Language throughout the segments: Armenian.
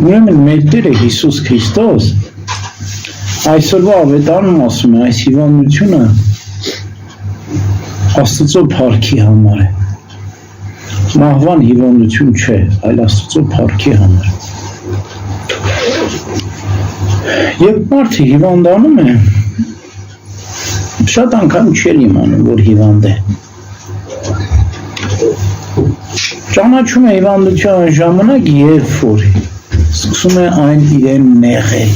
Ուրեմն մեր Տերը Հիսուս Քրիստոս այսօրվա ավետարանում ասում է այս հիվանդությունը Աստծո փառքի համար է, մահվան հիվանդություն չէ, այլ Աստծո փառքի համար։ Երբ մարդը հիվանդանում է, շատ անգամ չէր իմանում, որ հիվանդ է։ Ճանաչում է հիվանդության ժամանակ, երբ որ սկսում է այն իրեն նեղել,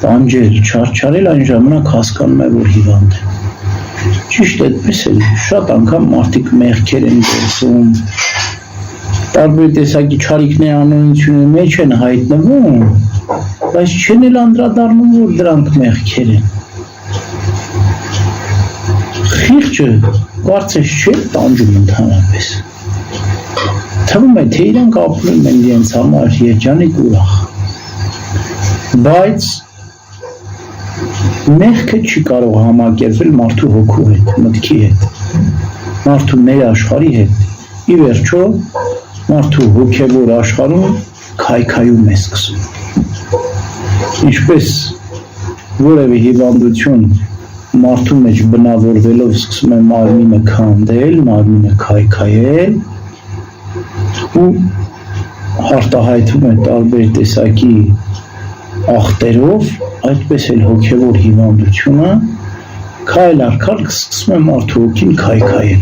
տանջել, չարչարել, այն ժամանակ հասկանում է, որ հիվանդ է։ Ճիշտ այդպես էլ շատ անգամ մարդիկ մեղքեր են գործում, տարբեր տեսակի չարիքների անօրինությունների մեջ են հայտնվում, բայց չեն էլ անդրադառնում, որ դրանք մեղքեր են։ Խիղճը կարծես չէ տանջում ընդհանրապես։ Թվում է, թե իրանք ապրում են իրենց համար երջանիկ ուրախ, բայց մեղքը չի կարող համակերպվել մարդու հոգու հետ, մտքի հետ, մարդու ներաշխարհի հետ, ի վերջո մարդու հոգևոր աշխարհում քայքայում է սկսում։ Ինչպես որևէ հիվանդություն մարդու մեջ բնավորվելով սկսում է մարմինը քանդել, մարմինը քայքայել ու արտահայտվում է տարբեր տեսակի ախտերով, այդպես էլ հոգևոր հիվանդությունը քայլ առ քայլ սկսում է մարդու հոգին քայքայել։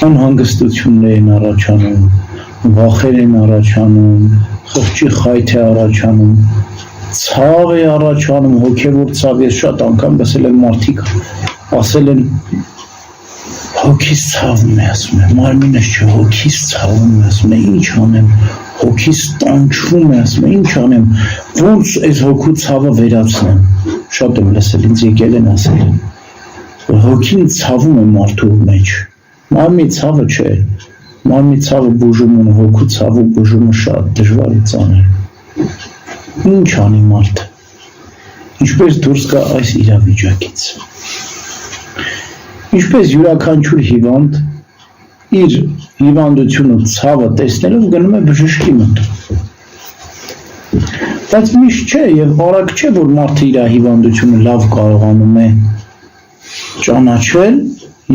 Անհանգստություններ են առաջանում, վախեր են առաջանում, խղճի խայթ է առաջանում, ցավ է առաջանում, հոգևոր ցավ։ Ես շատ անգամ լսել եմ մարդիկ ասել են հոգիս ցավում է, ասում է, մարմինս չէ, հոգիս ցավում է, ասում է, ինչ անեմ, հոգիս տանջվում է, ասում է, ինչ անեմ, ոնց այս հոգու ցավը վերացնեմ։ Շատ եմ լսել, ինձ եկել են ասել, որ հոգին ցավում է մարդու մեջ, մարմնի ցավը չէ, մարմնի ցավը բուժումը, հոգու ցավը բուժումը շատ դժվար է ծանր։ Ինչ անի մարդը, ինչպես դուրս գա այս իրավիճակից։ Ինչպես յուրաքանչյուր հիվանդ իր հիվանդությունը ցավը տեսնելով գնում է բժշկի մոտ։ Բայց միշտ չէ եւ արագ չէ, որ մարդը իր հիվանդությունը լավ կարողանում է ճանաչել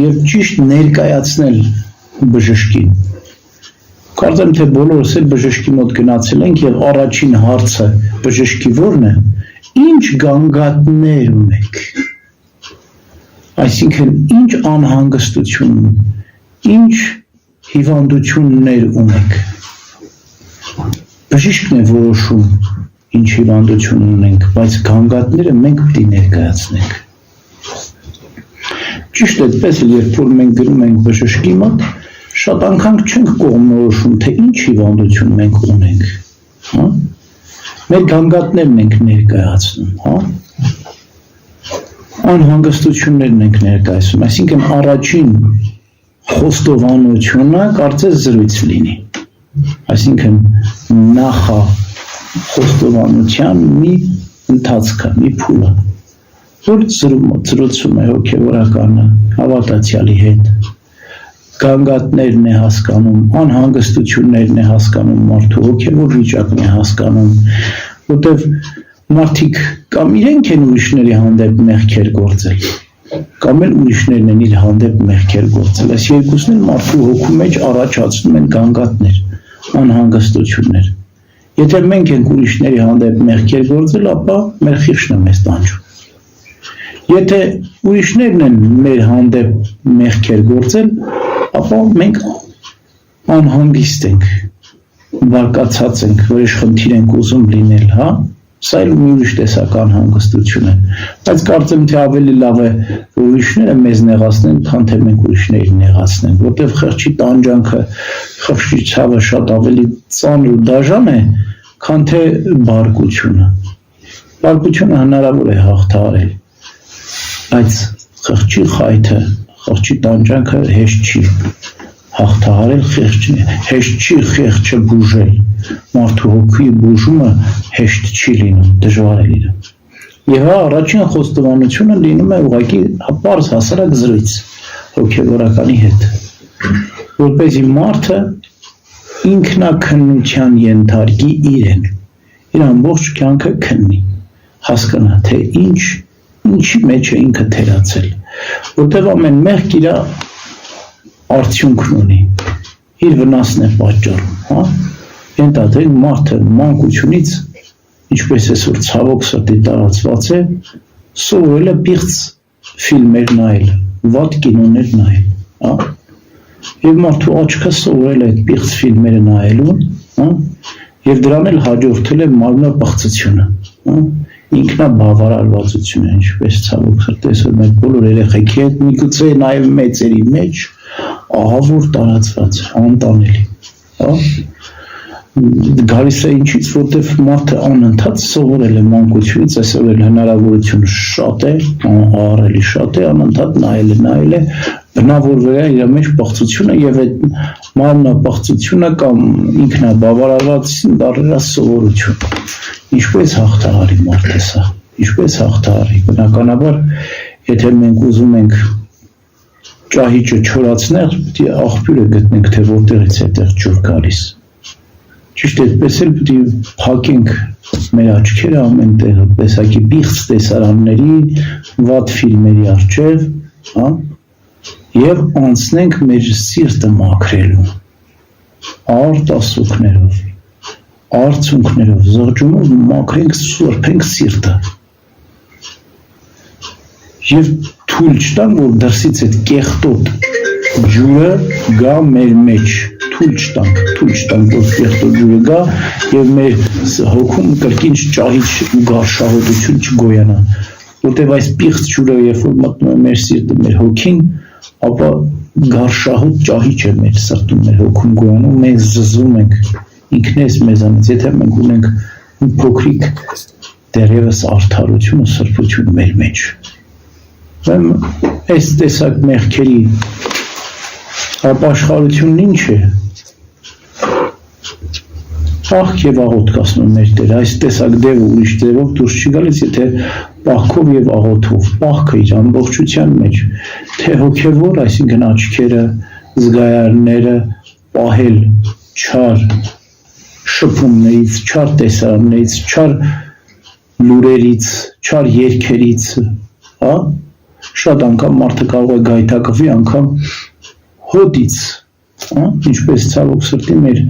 եւ ճիշտ ներկայացնել բժշկին։ Կարծեմ, թե բոլորս էլ բժշկի մոտ գնացել ենք եւ առաջին հարցը բժշկի ո՞րն է։ Ինչ գանգատներ ունեք։ Այսինքն, ինչ անհանգստություն, ինչ հիվանդություններ ունեք։ Բժիշկն է որոշում, ինչ հիվանդություն ունենք, բայց գանգատները մենք պետք է ներկայացնենք։ Ճիշտ այդպես էլ երբ որ մենք գնում ենք բժշկի մոտ, շատ անգամ չենք կողմնորոշում, թե ինչ հիվանդություն մենք ունենք, հա։ Մեր գանգատներն ենք ներկայացնում, հա։ Անհանգստություններն ենք ներկայացնում, այսինքն առաջին խոստովանությունը կարծես զրույց լինի, այսինքն նախա խոստովանության մի ընթացքը, մի փուլը, որ զրուցում է հոգևորականը հավատացյալի հետ, գանգատներն է հասկանում, անհանգստություններն է հասկանում, մարդու հոգևոր վիճակն է հասկանում, որտև մարդիկ կամ իրենք են ուրիշների հանդեպ մեղքեր գործել, կամ էլ ուրիշներն են իր հանդեպ մեղքեր գործել։ Այս երկուսն էլ մարդու հոգու մեջ առաջացնում են գանգատներ, անհանգստություններ։ Եթե մենք ենք ուրիշների հանդեպ մեղքեր գործել, ապա մեր խիղճն է մեզ տանջում։ Եթե ուրիշներն են մեր հանդեպ մեղքեր գործել, ապա մենք անհանգիստ ենք, բարկացած ենք, որ իշխնդիր ենք ուզում լինել, հա։ Սա էլ մի ուրիշ տեսական հանգստություն է, բայց կարծեմ, թե ավելի լավ է, որ ուրիշները մեզ նեղացնեն, քան թե մենք ուրիշներին նեղացնենք, որտեղ խղճի տանջանքը, խղճի ցավը շատ ավելի ծանր ու դաժան է, քան թե բարկությունը։ Բարկությունը հնարավոր է հաղթահարել, բայց խղճի խայթը, խղճի տանջանքը հեշտ չի հաղթահարել, հեշտ չի խեղճը բուժել, մարդու հոգի բուժումը հեշտ չի լինում, դժվար է լինում։ Եվ առաջին խոստովանությունը լինում է ուղղակի պարզ հասարակ զրույց հոգևորականի հետ, որպեսզի մարդը ինքնակնության ենթարկի իրեն, իր ամբողջ կյանքը քննի, հասկանա, թե ինչի մեջ է ինքը թերացել, որտեղ ամեն մեղք իր արդյունքն ունի, իր վնասն է պատճառում, հա, ենթադրենք մարդը մանկությունից, ինչպես այսօր ցավոք սրտի տարածված է, սովորել է պիղծ ֆիլմեր նայել, վատ կինոներ նայել, հա, եւ մարդու աչքը սովորել է այդ պիղծ ֆիլմերը նայելուն, հա, եւ դրան էլ հաջորդել է մարմնապղծությունը, հա, ինքնաբավարարվածությունը, ինչպես ցավոք սրտի այսօր մեր բոլոր երեխեքի հետ միգուցե նաեւ մեծերի մեջ ահավոր տարածված, անտանելի, հա, գալիս է ինչից, որտեղ մարդը անընդհատ սովորել է մանկությունից, այսօր էլ հնարավորությունը շատ է, ահռելի շատ է, անընդհատ նայել է, բնավորվել է իր մեջ պղծությունը եւ այդ մարմնապղծությունը կամ ինքնաբավարարվածին դառնա սովորություն։ Ինչպես հաղթահարի մարդը սա, ինչպես հաղթահարի, բնականաբար, եթե մենք ուզում ենք ճահիճը չորացնել, պետք է աղբյուրը գտնենք, թե որտեղից է այդտեղ ջուր գալիս։ Ճիշտ այդպես էլ պետք է փակենք մեր աչքերը ամեն տեղ, տեսակի պիղծ տեսարանների, վատ ֆիլմերի առջև, հա, եւ անցնենք մեր սիրտը մաքրելու, արտասուքներով, արցունքներով, զղջումով մաքրենք, սուրբենք սիրտը։ Եվ թույլ չտանք, որ դրսից այդ կեղտոտ ջուրը գա մեր մեջ, թույլ չտանք, որ կեղտոտ ջուրը գա եւ մեր հոգում կրկին ճահիճ ու գարշահոտություն չգոյանա, որտեղ այս պիղծ ջուրը երբ որ մտնում է մեր սիրտը, մեր հոգին, ապա գարշահոտ ճահիճ է մեր սրտում, մեր հոգում գոյանում, մենք զզվում ենք ինքնես մեզանից, եթե մենք ունենք փոքրիկ դեռևս արդարություն ու սրբություն մեր մեջ։ Այս տեսակ մեղքերի ապաշխարությունն ինչ է։ Պահք եւ աղոթք ասում են մեր Տերը, այս տեսակ դեպ ուրիշ դեպով դուրս չի գալիս, եթե պահքով եւ աղոթով, պահքը իր ամբողջության մեջ, թե հոգեվոր, այսինքն աչքերը, զգայարները, պահել չար շփումներից, չար տեսարաններից, չար լուրերից, չար երգերից, հա, շատ անգամ մարդը կարող է գայթակղվի անգամ հոտից, հա, ինչպես ցավոք սրտի մեր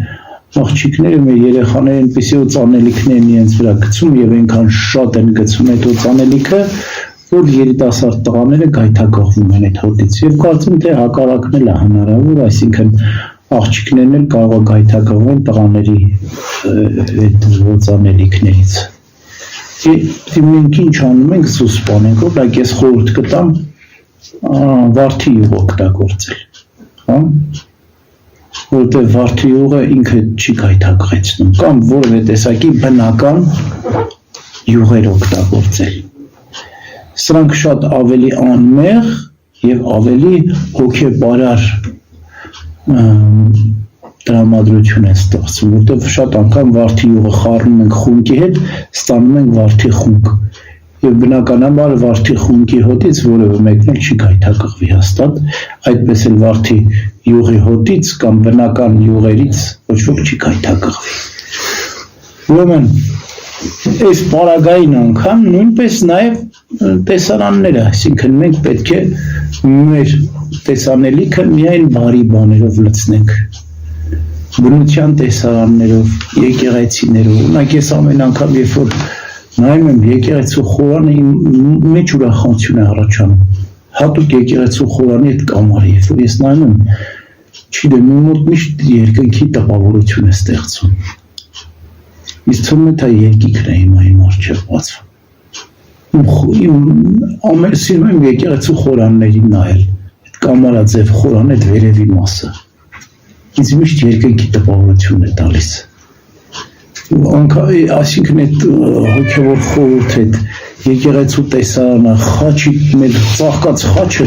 աղջիկները, մեր երեխաները այնպեսի օծանելիքներ են իրենց վրա գցում եւ այնքան շատ են գցում այդ օծանելիքը, որ երիտասարդ տղաները գայթակղվում են այդ հոտից եւ կարծում թե հակառակն էլ է հնարավոր, այսինքն աղջիկներն էլ կարող է գայթակղվեն տղաների այդ օծանելիքներից։ Մենք ինչ անում ենք, սուսպանենք, օրինակ ես խորհուրդ կտամ վարդի յուղ օգտագործել, հա, որտեղ վարդի յուղը ինքը չի գայթակղեցնում, կամ որևէ տեսակի բնական յուղեր օգտագործել։ Սրանք շատ ավելի անմեղ եւ ավելի հոգեբարար տրամադրություն է ստեղծում, որտեղ շատ անգամ վարդի յուղը խառնում ենք խունկի հետ, ստանում ենք վարդի խունկ։ Եվ բնականաբար վարդի խունկի հոտից որևէ մեկն էլ չի գայթակղվի հաստատ, այդպես էլ վարդի յուղի հոտից կամ բնական յուղերից ոչ ոք չի գայթակղվի։ Ուրեմն այս պարագային անգամ նույնպես նաև տեսարանները, այսինքն մենք պետք է մեր տեսանելիքը միայն բարի բաներով լցնենք, բնության տեսարաններով, եկեղեցիներով, օրինակ ես ամեն անգամ երբ որ նայում եմ եկեղեցու խորանը իմ մեջ ուրախություն է առաջանում, հատուկ եկեղեցու խորանի այդ կամարը, երբ որ ես նայում եմ, չգիտեմ, իմ մոտ միշտ երկնքի տպավորություն է ստեղծում։ Իսկ թվում է թե երկինքն է իմ առջև բացվում։ Ամեն սիրում եմ եկեղեցու խորաններին նայել, այդ կամարաձև խորան այդ վերևի մասը։ Ինձ միշտ երկնքի տպավորություն է տալիս։ Այսինքն այդ հոգևոր խորհուրդ այդ եկեղեցու տեսարանը, խաչի մեր ծաղկած խաչը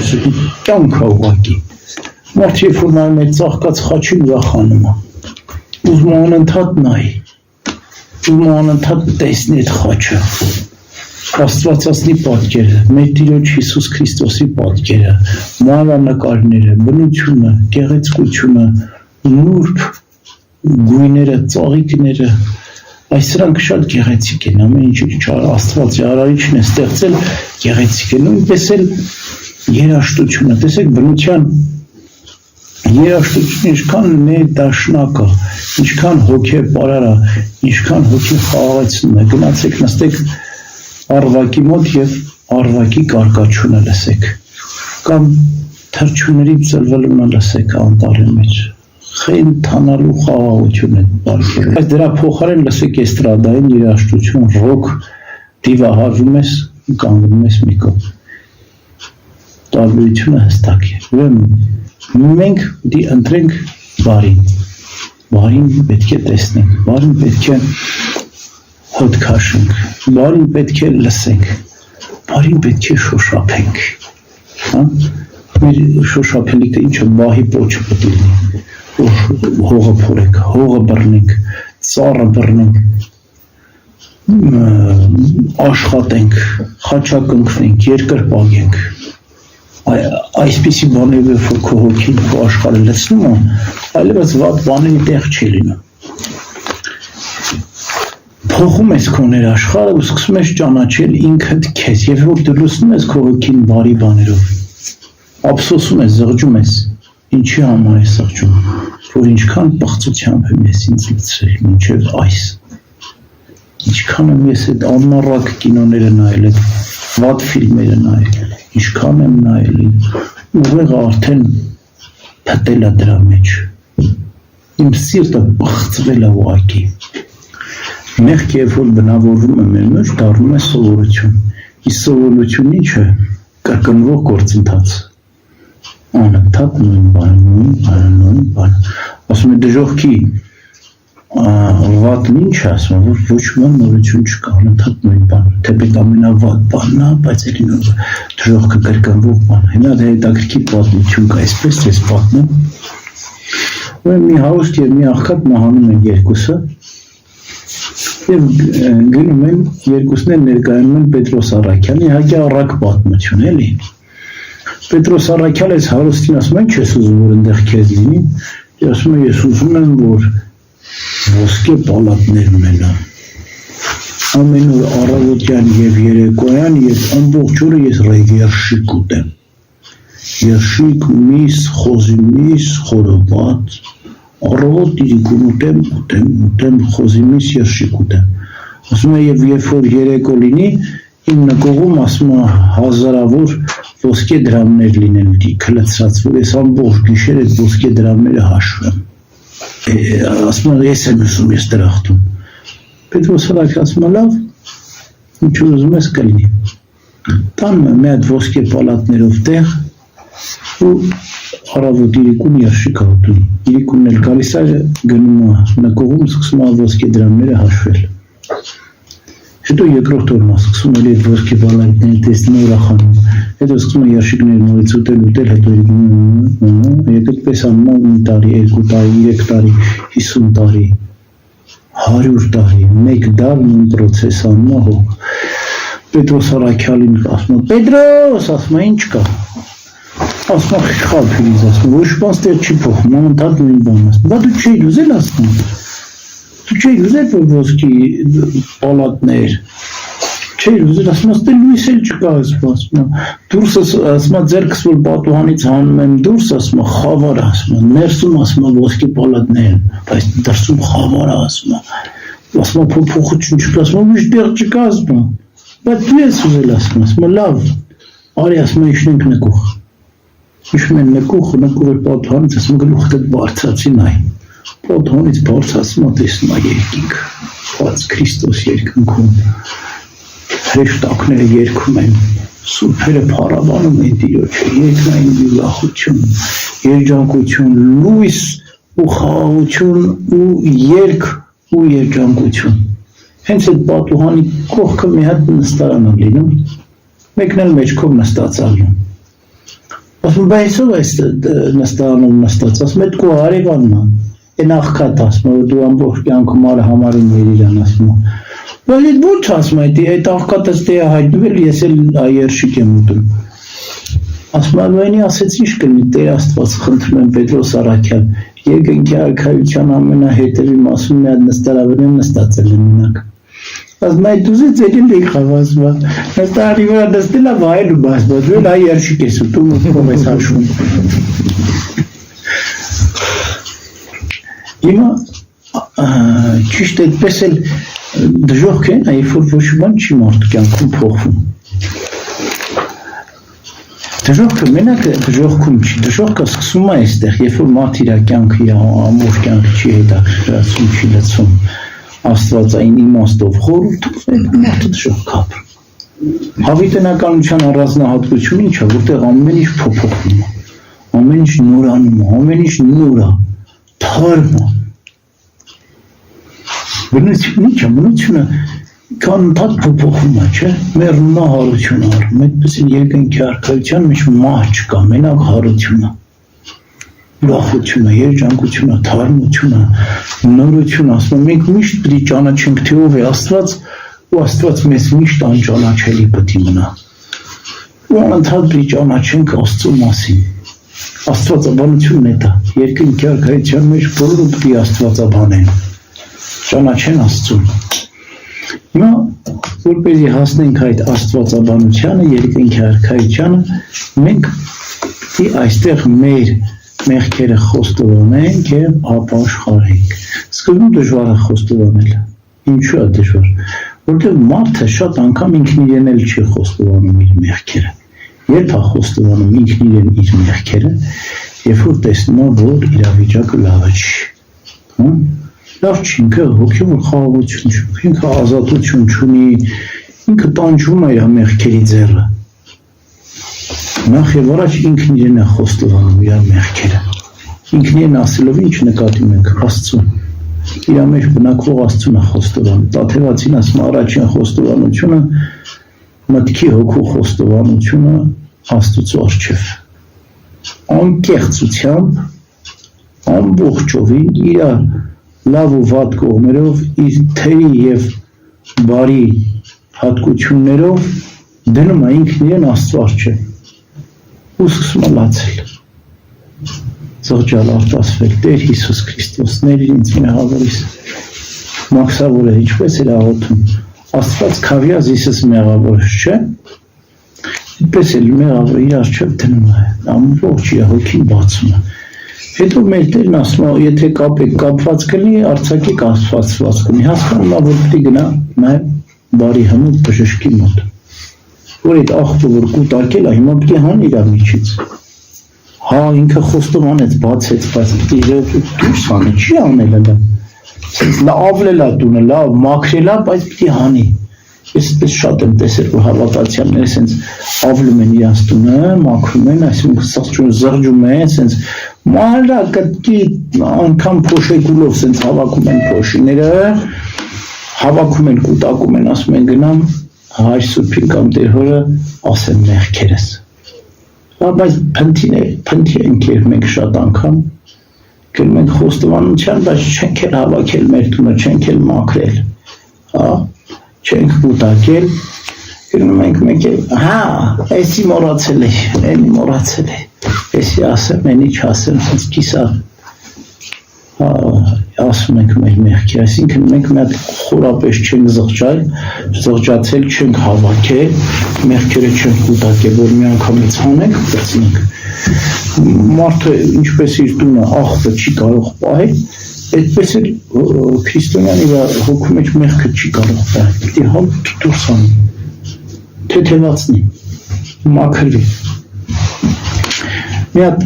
կյանք է ուղղակի։ Մարդ երբ որ նայում է ծաղկած խաչին ուրախանում է։ Ուզում անընդհատ նայի, ուզում անընդհատ տեսնի այդ խաչը։ Աստվածածնի պատկերը, մեր Տիրոջ Հիսուս Քրիստոսի պատկերը, մանրանկարները, բնությունը, գեղեցկությունը, նուրբ գույները, ծաղիկները, այս սրանք շատ գեղեցիկ են, ամեն ինչ Աստված արարիչն է ստեղծել գեղեցիկ է, նույնպես էլ երաժշտությունը, տեսեք բնության երաժշտությունը ինչքան ներդաշնակ է, ինչքան հոգեպարար է, ինչքան հոգի խաղաղեցնում է, գնացեք նստեք առվակի մոտ և առվակի կարկաչյունը լսեք, կամ թռչունների ծլվելունը լսեք անտառի մեջ, խենթանալու խաղաղություն է բարձրում, այս դրա փոխարեն լսեք էստրադային երաժշտություն, ռոք, դիվահարվում ես, կանգնում ես մի կողմ, տարբերությունը հստակ է, մենք դի ընտրենք բարին պետք է տեսնենք, բարին պետք է հոտ քաշենք, բարին պետք է լսենք, բարին պետք է շոշափենք, մեր շոշափելիքը ինչը բահի պոչը պետք է լինի, հողը փորենք, հողը բռնենք, ծառը բռնենք, աշխատենք, խաչակնքվենք, երկրպագենք, այսպիսի բաներով որ քո հոգին քո աշխարհը լցնում է, այլևս վատ բաների տեղ չի լինում։ Փոխում ես քո ներաշխարհը ու սկսում ես ճանաչել ինքդ քեզ, երբ որ դու լցնում ես քո հոգին բարի բաներով, ափսոսում ես, զղջում ես, ինչի համար ես զղջում, որ ինչքան պղծությամբ եմ ես ինձ լցրել մինչև այս, ինչքան եմ ես այդ անմառակ կինոները նայել, այդ վատ ֆիլմերը նայել, ինչքան եմ նայել, ուղեղը արդեն փտել է դրա մեջ, իմ սիրտը բղծվել է ուղղակի, մեղք երբ որ բնավորվում է մեր մեջ, դառնում է սովորություն, իսկ սովորություն ինչ է, կրկնվող գործընթաց, անընդհատ նույն բան, ասում է դժոխքի վատն ինչ է ասում, որ ոչ ման նորություն չկա, անընդհատ նույն բան, թեպետ ամենավատ բանն է, բայց էլի նոր դժոխքը կրկնվող բան, հիմա դա հետաքրքիր պատմություն կա, այսպես ես պատմեմ, մի հարուստ և մի աղքատ մահանում են երկուսը և գնում են երկուսն են ներկայանում են Պետրոս Առաքյալին, իհարկե առակ պատմություն էլի, Պետրոս Առաքյալը այս հարուստին ասում է, ինչ ես ուզում, որ ընդեղ քեզ լինի, ասում է, ես ուզում եմ, որ ոսկե պալատներ ունենամ, ամեն օր առավոտյան և երեկոյան և ամբողջ օրը ես երշիկ ուտեմ, երշիկ, միս, խոզի միս, խորոված, առավոտ իրիկուն ուտեմ, խոզի միս, երշիկ ուտեմ, ասում է, և երբ որ երեկո լինի, իմ նկողում ասում է հազարավոր ոսկե դրամներ լինեն քլծած, որ ես ամբողջ գիշեր այդ ոսկե դրամները հաշվեմ, ասում է, ես եմ ուզում, ես դրախտում, Պետրոս Առաքյալը ասում է, լավ, ինչ ուզում ես կլինի, տանում է մի հատ ոսկե պալատներով տեղ ու առավոտ իրիկուն երշիկ ուտում, իրիկունն էլ գալիս է գնում է նկողում, սկսում է ոսկե դրամները հաշվել, հետո երկրորդ օրն է սկսում էլի այդ ոսկե պալատները տեսնում ուրախանում, հետո սկսում է երշիկները նորից ուտել, հետո այդպես անում է 1 տարի, 2 տարի, 3 տարի, 50 տարի, 100 տարի, 1 դար նույն պրոցես անում է հոգ, Պետրոս Առաքյալին ասում է, Պետրոս, ասում է, ինչ կա, ասում է, խիղալ փիրիզ, ասում է, ոչ բան ստեղ չի փոխում, անընդհատ նույն բան ասում, բա դու չէիր ուզել ասում, դու չէիր ուզել որ ոսկի պալատներ, չէիր ուզել, ասում է, ստե լույս էլ չկա, ասում է, դուրսս, ասում է, ձերքս որ պատուհանից հանում եմ դուրս, ասում է, խավար, ասում է, ներսում, ասում է, ոսկի պալատներ, բայց դրսում խավար, ասում է, փոփոխություն չկա, ասում է, ոչ դեղ չկա, ասում է, բայց դու ես ուզել, ասում է, լավ, արի, ասում է, իջնենք նկուղ, իջնում են նկուղը պատուհանից, ասում է, գլուխդ բարձրացի նայ, պատուհանից բարձրացում է, տեսնում է երկինք, բաց Քրիստոս երկնքում, հրեշտակները երգում են, սուրբերը փառաբանում են Տիրոջը, երկնային ուրախություն, երջանկություն, լույս ու խաղաղություն ու երգ ու երջանկություն։ Հենց այդ պատուհանի կողքը մի հատ նստարան է լինում, մեկն էլ մեջքով նստած ալնում։ Ասում բայց ով է նստարանում նստած, ասում այդ քո հարևանն է, այն աղքատ ասում, որ դու ամբողջ կյանքում արը համարում ես իրան ասում։ Բայց այդ ոչ ասում այդ աղքատը ստե հայտնվել, ես էլ երշիկ եմ ուտում։ Ասում եմ, այնի ասեց ինչ կլինի, Տեր Աստված, խնդրում եմ Պետրոս Առաքյալ, երկնքի արքայության ամենահետևի մասում մի հատ նստարավենը նստածել է մենակ։ Ասում այդ ուզեց ելել եք խավասվա, նստարի վրա նստել է վայել ու բասված, վել այ երշիկ ես ուտում ու փով ես հաշվում։ Հիմա ճիշտ այդպես էլ դժոխք են, երբ որ ոչ բան չի մարդու կյանքում փոխվում։ Դժոխքը մենակ դժոխքում չի, դժոխքը սկսում է այստեղ, երբ որ մարդ իր կյանքը ամուր կյանքը չի հետաքրքրացում, չի լցում աստվածային իմաստով խորհուրդով այդ մարդը դժոխք ապրում։ Հավիտենականության առանձնահատկությունը ինչ է, որտեղ ամեն ինչ փոփոխվում է, ամեն ինչ նորանում է, ամեն ինչ նոր է, թարմ է։ Բնությունը ինչ է, բնությունը կանտակ փոփոխում է, չէ՞, մեռնում է հարությունը առնում, այդպես էլ երկնքի արքայության մեջ մահ չկա, մենակ հարությունը։ Ուրախությունը, երջանկությունը, թարմությունը, նորությունը, ասում եմ, մենք միշտ պետք է ճանաչենք, թե ով է Աստված, ու Աստված մեզ միշտ անճանաչելի պետք է մնա։ Ու անընդհատ պետք է ճանաչենք Աստծո մասին։ Աստվածաբանությունն է դա, երկնքի արքայության մեջ բոլորը պետք է աստվածաբանեն, ճանաչեն Աստծուն։ Հիմա որպեսզի հասնենք այդ աստվածաբանությանը, երկնքի արքայությանը, մենք պետք է այստեղ մեր մեղքերը խոստովանենք և ապաշխարենք։ Սկզբում դժվար է խոստովանել։ Ինչու է դժվար։ Որտեղ մարդը շատ անգամ ինքն իրեն էլ չի խոստովանում իր մեղքերը։ Երբ է խոստովանում ինքն իրեն իր մեղքերը, երբ որ տեսնում է, որ իրավիճակը լավը չի։ Լավ չի, ինքը հոգևոր խաղաղություն չունի, ինքը ազատություն չունի, ինքը տանջում է իր մեղքերի ձեռը։ Նախ և առաջ ինքն իրեն է խոստովանում իր մեղքերը։ Ինքն իրեն ասելով ինչ նկատի ունենք Աստծուն։ Իր մեջ բնակվող Աստծուն է խոստովանում։ Տաթևացին ասում առաջին խոստովանությունը մտքի հոգու խոստովանությունը Աստծո առջև։ Անկեղծությամբ, ամբողջովին իր լավ ու վատ կողմերով, իր թերի և բարի հատկություններով դնում է ինքն իրեն Աստծո առջև։ Ու սկսում է լացել, զղջալ, արտասվել, Տեր Հիսուս Քրիստոս, ների ինձ մեղավորիս, մաքսավորը ինչպես էր աղոթում, Աստված քավյազ Հիսուս մեղավորս չէ, այդպես էլ մեղավորը իր առջև դնում է, ամբողջ իր հոգին բացում է։ Հետո մեր Տերն ասում է, եթե կապված կլինի, արձակեք աստվածված կլինի, հասկանում է, որ պետք է գնա նաև բարի հմուտ բժշկի մոտ, որ այդ աղբը, որ կուտակել է, հիմա պետք է հան իր միջից։ Հա, ինքը խոստովանեց, բացեց, բայց դուրս հանի, չի անել դա։ Ավլել է տունը, լավ, մաքրել է, բայց պետք է հանի։ Ես այդպես շատ եմ տեսել, որ հավատացյալները սենց ավլում են իրանց տունը, մաքրում են, այսինքն զղջում են, սենց մանրակտի անգամ փոշեկուլով սենց հավաքում են փոշիները, հավաքում են, կուտակում են, ասում են գնամ Հայր Սուրբին կամ Տեր Հորը ասեմ մեղքերս։ Բայց փնթի ենք մենք շատ անգամ, գնում ենք խոստովանության, բայց չենք էլ հավաքել մեր տունը, չենք էլ մաքրել, չենք կուտակել, գնում ենք մեկ էլ, հա, էսի մոռացել է, էնի մոռացել է, էսի ասեմ, էնի չասեմ, սենց կիսա, ասում ենք մեր մեղքի, այսինքն մենք մի հատ խորապես չենք զղջացել, չենք հավաքել, մեղքերը չենք կուտակել, որ մի անգամից հանենք, պրծնենք։ Մարդը ինչպես իր տունը աղբը չի կարող պահել, այդպես էլ քրիստոնյան իր հոգու մեջ մեղքը չի կարող պահել, պետք է հալուտ դուրս անի, թեթևացնի, մաքրվի։ Մի հատ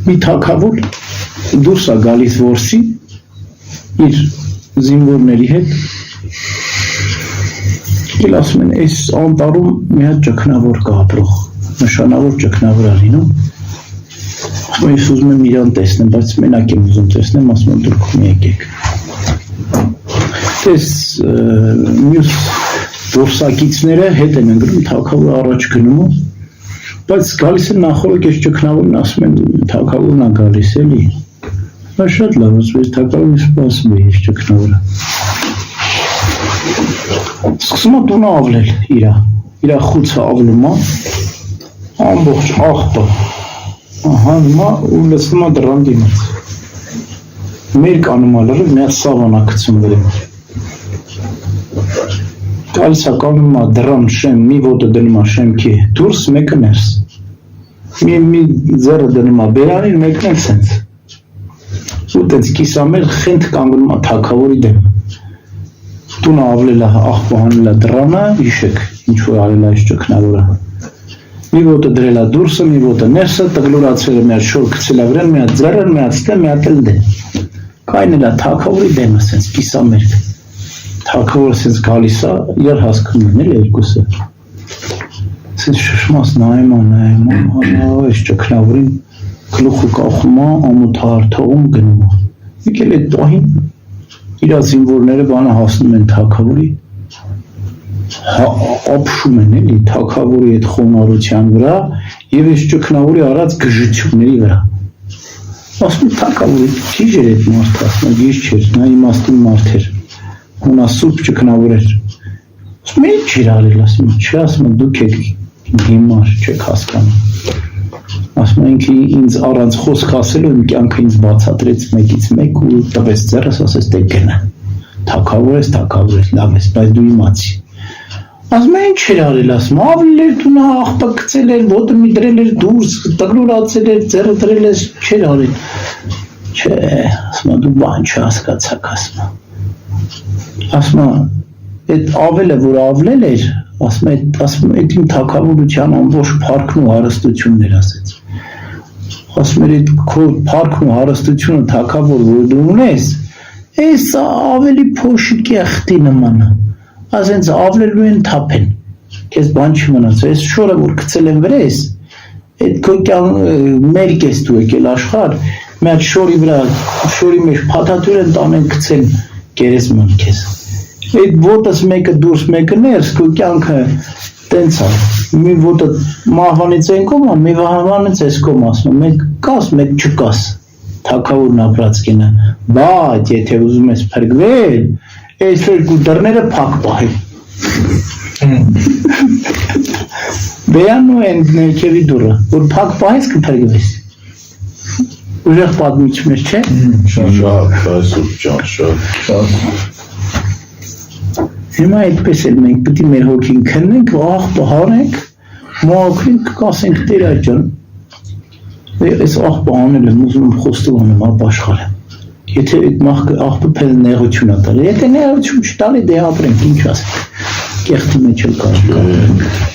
մի թագավոր դուրս է գալիս որսի իր զինվորների հետ, էլ ասում են, այս անտառում մի հատ ճգնավոր կա ապրող, նշանավոր ճգնավոր է լինում, ասում եմ, ես ուզում եմ իրան տեսնեմ, բայց մենակ եմ ուզում տեսնեմ, ասում եմ, դուք մի եկեք։ Տես մյուս որսակիցները հետ են ընկնում, թագավորը առաջ գնում, բայց գալիս են նախորդ այս ճգնավորն ասում են, թագավորն է գալիս էլի։ Նա շատ լավ, ասում թագավորն սպասում է իր ճգնավորը։ Սկսում է տունը ավլել իրա խուցը ավլում է, ամբողջ աղբը ահա հիմա ու լսում է դրան դիմաց մեր կանում ալերը մի հատ սավանակցում վերեմ կալիս է կանում է դրան շեմ մի ոտը դնում է շեմքի դուրս մեկը ներս մի ձերը դնում է բերանին մեկն էլ սենց ու տենց կիսամեր խենթ կանգնում է թագավորի դեմ տունը ավլել է աղբը հանել է դրանը իշեք ինչ-որ արել է այս ճկնավորը մի ոտը դրել է դուրսը մի ոտը ներսը տգլուրացել է մի հատ շոր գցել է վրան մի հատ ձեռը մի հատ ստե մի հատ էլ դեմ կայնել է թագավորի դեմը սենց կիսամեր թագավորը սենց գալիս է իր հասկանում են էլ երկուսը սենց շշմաս նայում այս ճկնավորին գլուխը կախում է ամոթար թողում գնում է եկել այդ պահին իր զինվորները բանը հասնում են թագավորի ապշում են էլի թագավորի այդ խոնարհության վրա եւ այս ճկնավորի արած գժությունների վրա ասում թագավորի քիչ էր այդ մարդը ասում գիժ չէր նա իմաստուն մարդ էր ունա սուրբ ճկնավոր էր ասում ինչ էր արել ասում չի ասում դուք եք հիմար չեք հասկանում ասում ինքը ինձ առանց խոսք ասելու իմ կյանքը ինձ բացատրեց մեկից մեկ ու տվեց ձեռս ասեց դե գնա թագավոր ես լավ ես բայց դու իմացի ասում ինչ էր արել ասում ավելի էր դու նա աղբը գցել էր ոտը մի դրել էր դուրս տգլուրացել էր ձեռը դրել էր չէր արել չէ ասում դու բան չհասկացաք ասում այդ ավելը որ ավլել էր ասում այդ իմ թագավորության ամբողջ փառքն ու հարստությունն էր ասեց ասում էր այդ քո փառքն ու հարստությունը թագավոր որ դու ունես այս ավելի փոշի կեղտի նման է ասենց ավլելու են թափեն քեզ բան չմնաց այս շորը որ գցել են վրես այդ քո մերկ ես դու եկել աշխարհ մի հատ շորի վրա շորի մեջ փաթաթուր են տանեն գցեն գերեզման քեզ այդ ոտս մեկը դուրս մեկը ներս քո կյանքը տենց է մի ոտը մահվանից են կոմ մի մահվանից ես կոմ ասում մեկ կաս մեկ չկաս թագավորն ապրած կինը բայց եթե ուզում ես փրկվել այս երկու դռները փակ պահել բերանու են ներքևի դուռը որ փակ պահես կփրկվես ուժեղ պատմիչ մեջ չէ շատ հիմա այդպես էլ մենք պետք է մեր հոգին քննենք աղբը հարենք մաքրենք կասենք Տեր աջան այս աղբը անել եմ ուզում եմ խոստովանեմ ապաշխարեմ եթե այդ աղբը փել նեղություն է տալի եթե նեղություն չտալի դե ապրենք ինչ ասենք կեղտի մեջ էլ կարող